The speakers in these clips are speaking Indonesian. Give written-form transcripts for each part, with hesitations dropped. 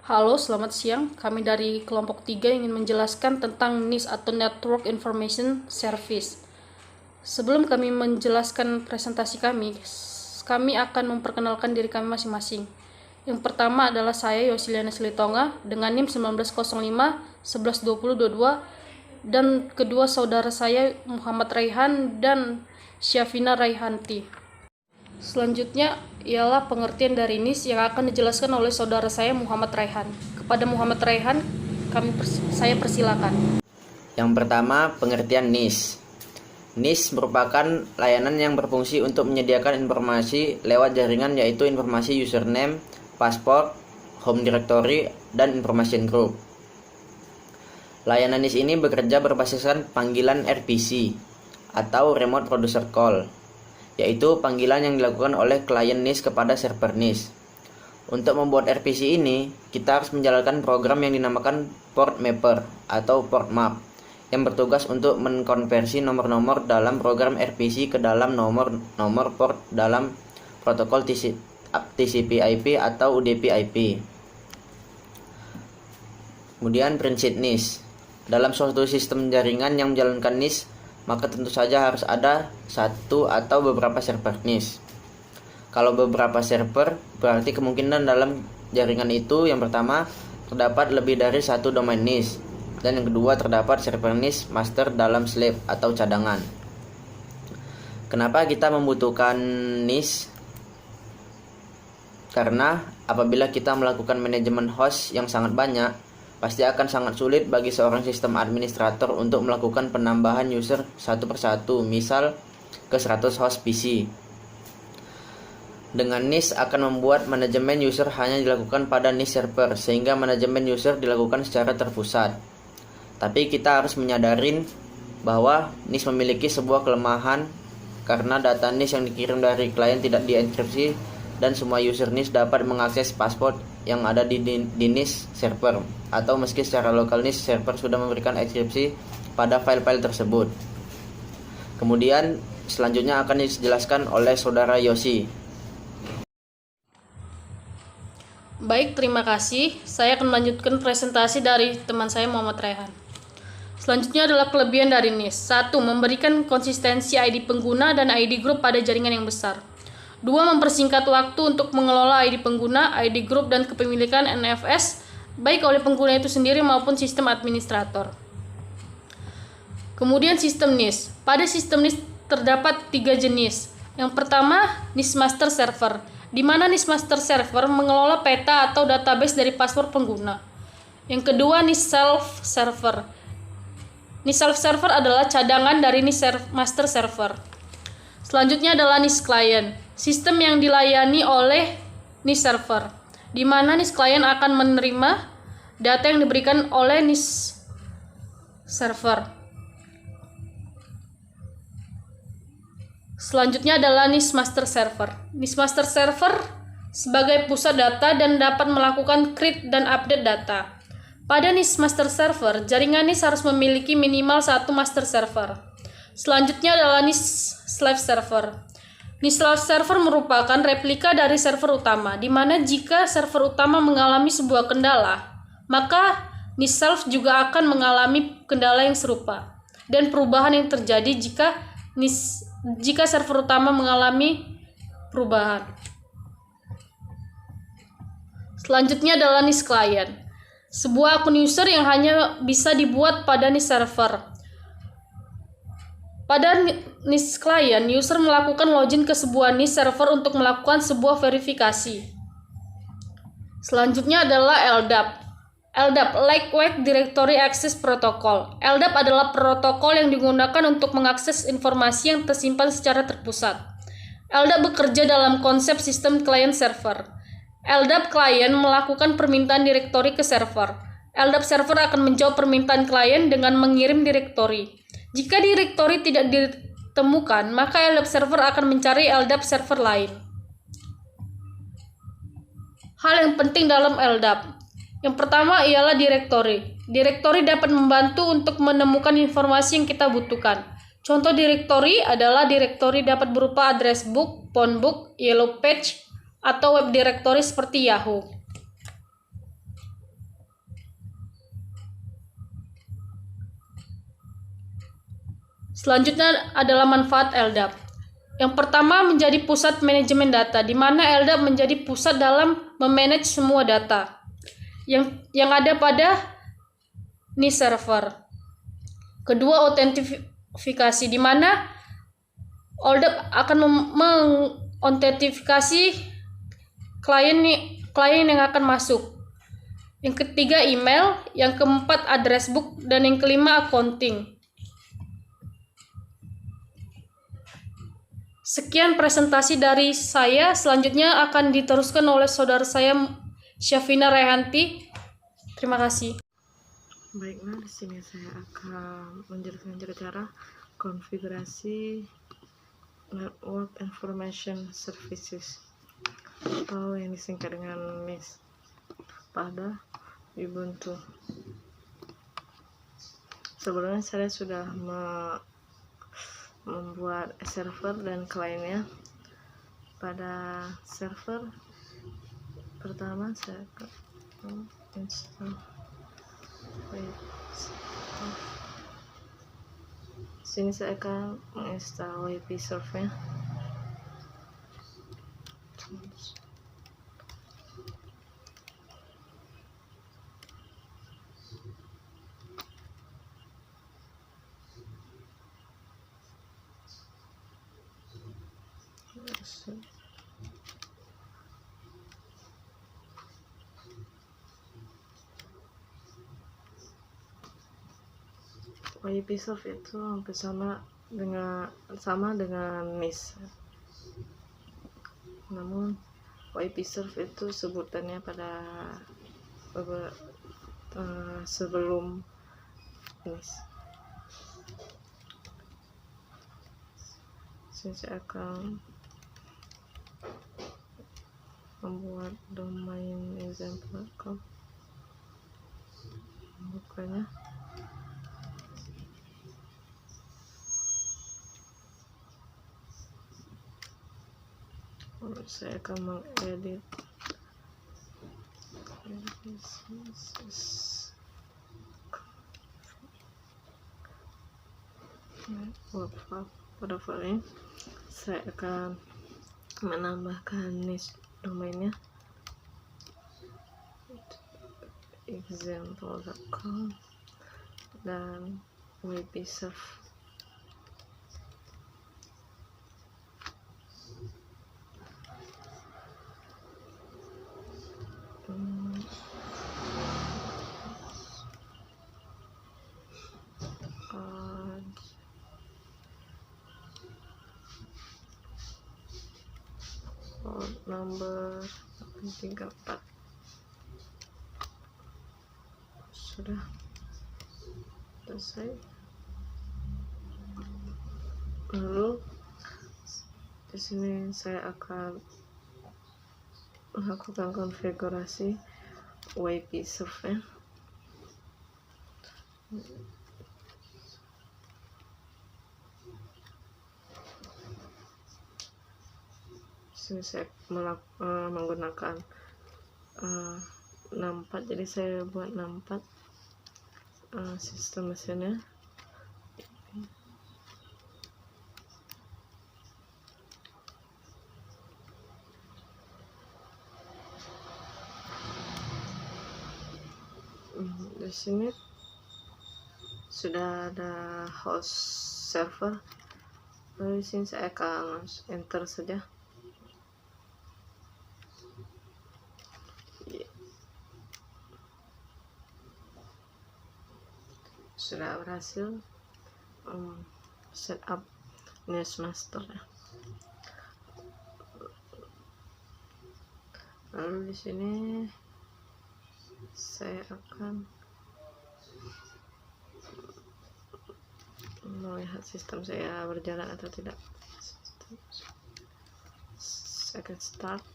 Halo, selamat siang. Kami dari kelompok 3 ingin menjelaskan tentang NIS atau Network Information Service. Sebelum kami menjelaskan presentasi kami akan memperkenalkan diri kami masing-masing. Yang pertama adalah saya, Yosiliana Silitonga, dengan NIM 1905 112022, dan kedua saudara saya, Muhammad Raihan dan Syafina Raihanti. Selanjutnya ialah pengertian dari NIS yang akan dijelaskan oleh saudara saya Muhammad Raihan. Kepada Muhammad Raihan, saya persilakan. Yang pertama, pengertian NIS. NIS merupakan layanan yang berfungsi untuk menyediakan informasi lewat jaringan, yaitu informasi username, password, home directory, dan information group. Layanan NIS ini bekerja berbasiskan panggilan RPC atau Remote Producer Call, yaitu panggilan yang dilakukan oleh klien NIS kepada server NIS. Untuk membuat RPC ini, kita harus menjalankan program yang dinamakan Port Mapper atau Port Map, yang bertugas untuk mengkonversi nomor-nomor dalam program RPC ke dalam nomor port dalam protokol TCP/IP atau UDP/IP. Kemudian prinsip NIS. Dalam suatu sistem jaringan yang menjalankan NIS, maka tentu saja harus ada satu atau beberapa server NIS. Kalau beberapa server, berarti kemungkinan dalam jaringan itu yang pertama terdapat lebih dari satu domain NIS, dan yang kedua terdapat server NIS master dalam slave atau cadangan. Kenapa kita membutuhkan NIS? Karena apabila kita melakukan manajemen host yang sangat banyak, pasti akan sangat sulit bagi seorang sistem administrator untuk melakukan penambahan user satu persatu, misal ke 100 host PC. Dengan NIS akan membuat manajemen user hanya dilakukan pada NIS server, sehingga manajemen user dilakukan secara terpusat. Tapi kita harus menyadari bahwa NIS memiliki sebuah kelemahan, karena data NIS yang dikirim dari klien tidak dienkripsi dan semua user NIS dapat mengakses password yang ada di NIS server, atau meski secara lokal NIS server sudah memberikan enkripsi pada file-file tersebut. Kemudian selanjutnya akan dijelaskan oleh saudara Yosi. Baik, terima kasih. Saya akan melanjutkan presentasi dari teman saya Muhammad Raihan. Selanjutnya adalah kelebihan dari NIS. 1. Memberikan konsistensi ID pengguna dan ID group pada jaringan yang besar. 2. Mempersingkat waktu untuk mengelola ID pengguna, ID group, dan kepemilikan NFS, baik oleh pengguna itu sendiri maupun sistem administrator. Kemudian sistem NIS. Pada sistem NIS terdapat 3 jenis. Yang pertama, NIS Master Server, di mana NIS Master Server mengelola peta atau database dari password pengguna. Yang kedua, NIS Self Server. NIS Self Server adalah cadangan dari NIS Master Server. Selanjutnya adalah NIS Client, sistem yang dilayani oleh NIS Server, di mana NIS Client akan menerima data yang diberikan oleh NIS Server. Selanjutnya adalah NIS Master Server. NIS Master Server sebagai pusat data dan dapat melakukan create dan update data. Pada NIS Master Server, jaringan NIS harus memiliki minimal satu master server. Selanjutnya adalah NIS Slave Server. NIS Slave Server merupakan replika dari server utama, di mana jika server utama mengalami sebuah kendala, maka NIS Slave juga akan mengalami kendala yang serupa. Dan perubahan yang terjadi jika server utama mengalami perubahan. Selanjutnya adalah NIS Client, sebuah akun user yang hanya bisa dibuat pada NIS server. Pada NIS Client, user melakukan login ke sebuah NIS server untuk melakukan sebuah verifikasi. Selanjutnya adalah LDAP. LDAP, Lightweight Directory Access Protocol. LDAP adalah protokol yang digunakan untuk mengakses informasi yang tersimpan secara terpusat. LDAP bekerja dalam konsep sistem client server. LDAP client melakukan permintaan direktori ke server. LDAP server akan menjawab permintaan klien dengan mengirim direktori. Jika direktori tidak ditemukan, maka LDAP server akan mencari LDAP server lain. Hal yang penting dalam LDAP. Yang pertama ialah direktori. Direktori dapat membantu untuk menemukan informasi yang kita butuhkan. Contoh direktori adalah direktori dapat berupa address book, phone book, yellow page, atau web directory seperti Yahoo. Selanjutnya adalah manfaat LDAP. Yang pertama menjadi pusat manajemen data, di mana LDAP menjadi pusat dalam memanage semua data yang ada pada NIS server. Kedua, autentifikasi, di mana LDAP akan mengotentifikasi klien yang akan masuk. Yang ketiga, email. Yang keempat, address book. Dan yang kelima, accounting. Sekian presentasi dari saya. Selanjutnya akan diteruskan oleh saudara saya, Syafina Rehanti. Terima kasih. Baiklah, di sini saya akan menjelaskan cara konfigurasi Network Information Services atau yang disingkat dengan NIS pada Ubuntu. Sebelumnya saya sudah membuat server dan kliennya. Pada server pertama saya akan install sini saya akan menginstal WP Surfnya. WP Surf itu hampir sama dengan NIS, namun WP Surf itu sebutannya pada sebelum NIS. Saya akan membuat domain example.com, bukanya. Saya akan mengedit pada file ini. Saya akan menambahkan NIS domainnya example.com dan WP Surf. Nomor 34 sudah selesai. Lalu di sini saya akan melakukan konfigurasi WP Surfnya. Sini saya menggunakan 64, jadi saya buat 64 sistem mesinnya. Di sini sudah ada host server. Lalu di sini saya akan enter saja. Sudah berhasil setup NIS master. Lalu di sini saya akan melihat sistem saya berjalan atau tidak. Saya akan start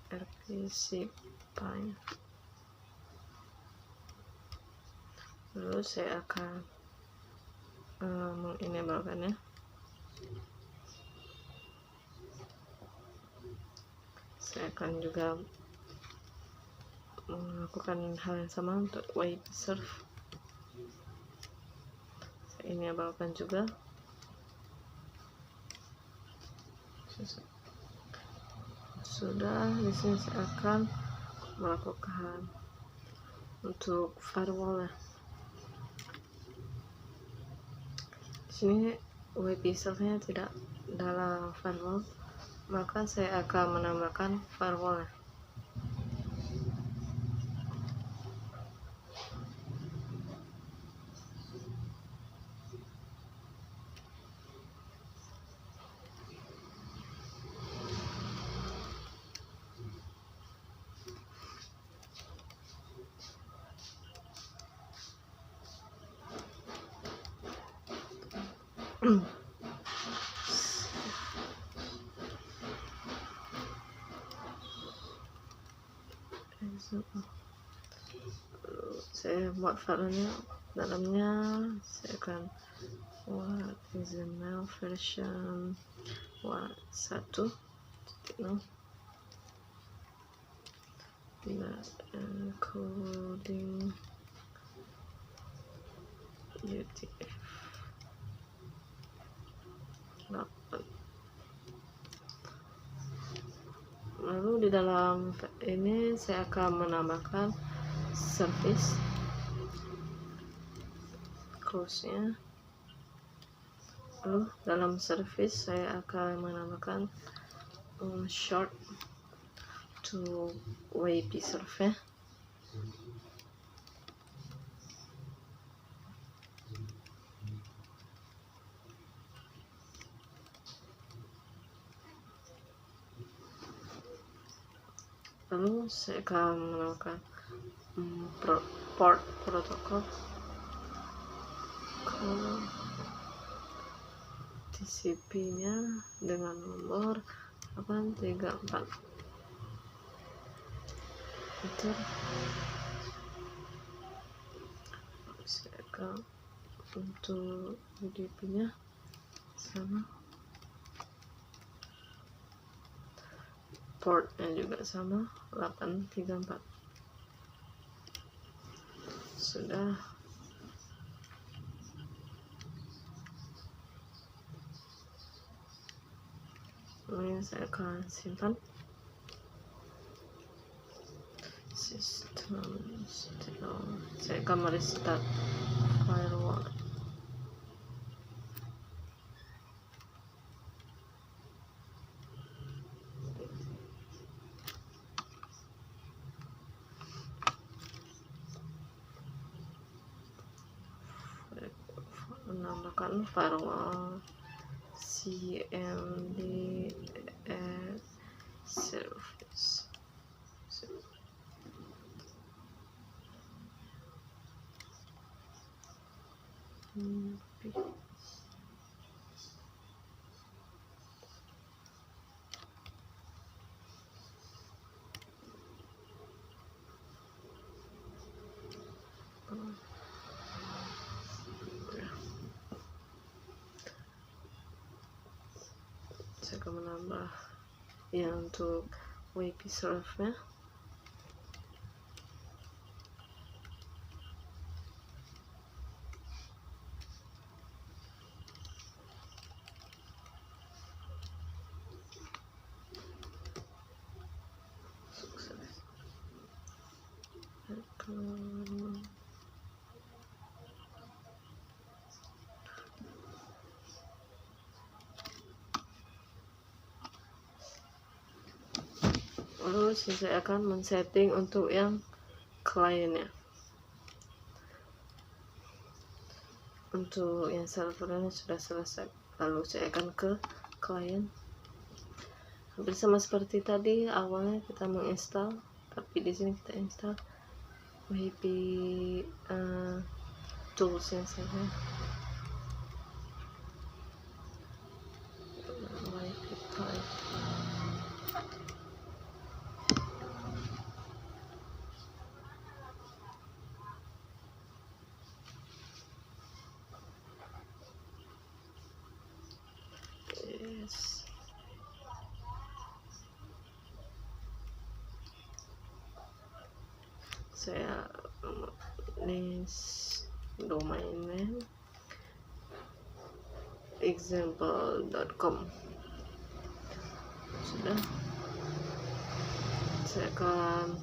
RPC Pi. Lalu saya akan mengenablekannya. Saya akan juga melakukan hal yang sama untuk WP Surf. Saya ini abaikan juga. Sudah, di sini saya akan melakukan untuk firewall. Di sini WP servernya tidak dalam firewall, maka saya akan menambahkan firewall. Saya buat filenya, dalamnya saya akan buat XML version 1.0 encoding UTF 8. Lalu di dalam ini saya akan menambahkan service close-nya. Lalu dalam service saya akan menambahkan short to WP server. Lalu saya akan menambahkan port protocol TCP-nya dengan nomor 834. Enter. Saya akan untuk UDP-nya sama, portnya juga sama 834. Sudah. Ini saya akan simpan. Sistem saya akan merestart firewall. Menambahkan firewall CMD service. Saya akan menambah yang untuk WP server. Lalu saya akan men-setting untuk yang kliennya. Untuk yang servernya sudah selesai. Lalu saya akan ke klien. Hampir sama seperti tadi, awalnya kita menginstal, tapi di sini kita install WP tools yang saja. WP client. Yes. Saya list domain name example.com. Sudah, saya akan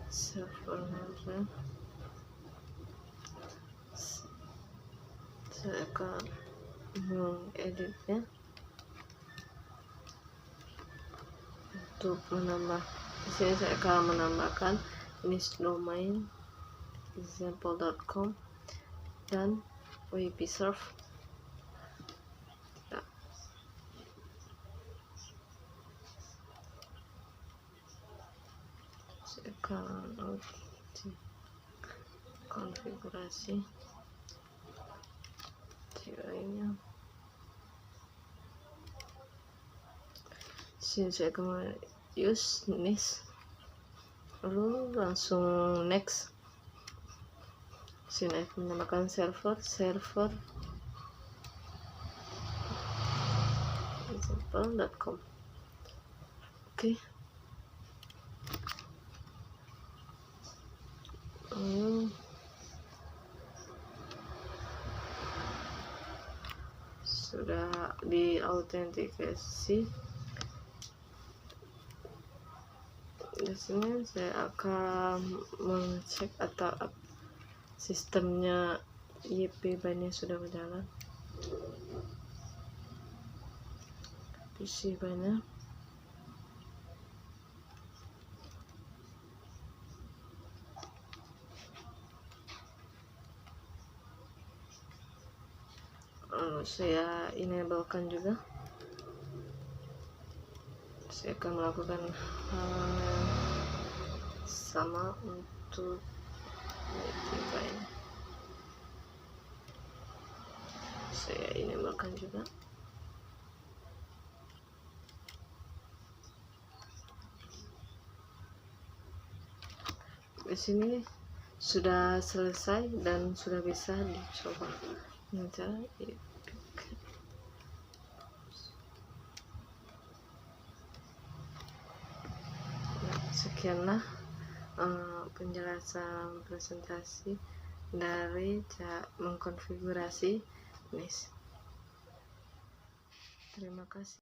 servernya, saya akan mengeditnya untuk menambah. Di sini saya akan menambahkan niche domain example.com dan WP-Serve. Ya. Saya akan konfigurasi CI-nya. Sini saya akan use niche, lalu langsung next. Sini akan menambahkan server example.com. Oke. Sudah diautentikasi. Di sini saya akan mengecek atau sistemnya YP Binance sudah berjalan. PC Binance. Lalu saya enablekan juga. Saya akan melakukan hal yang sama untuk YP ini. Saya enablekan juga. Di sini sudah selesai dan sudah bisa dicoba. Sekianlah penjelasan presentasi dari cara mengkonfigurasi NIS. Terima kasih.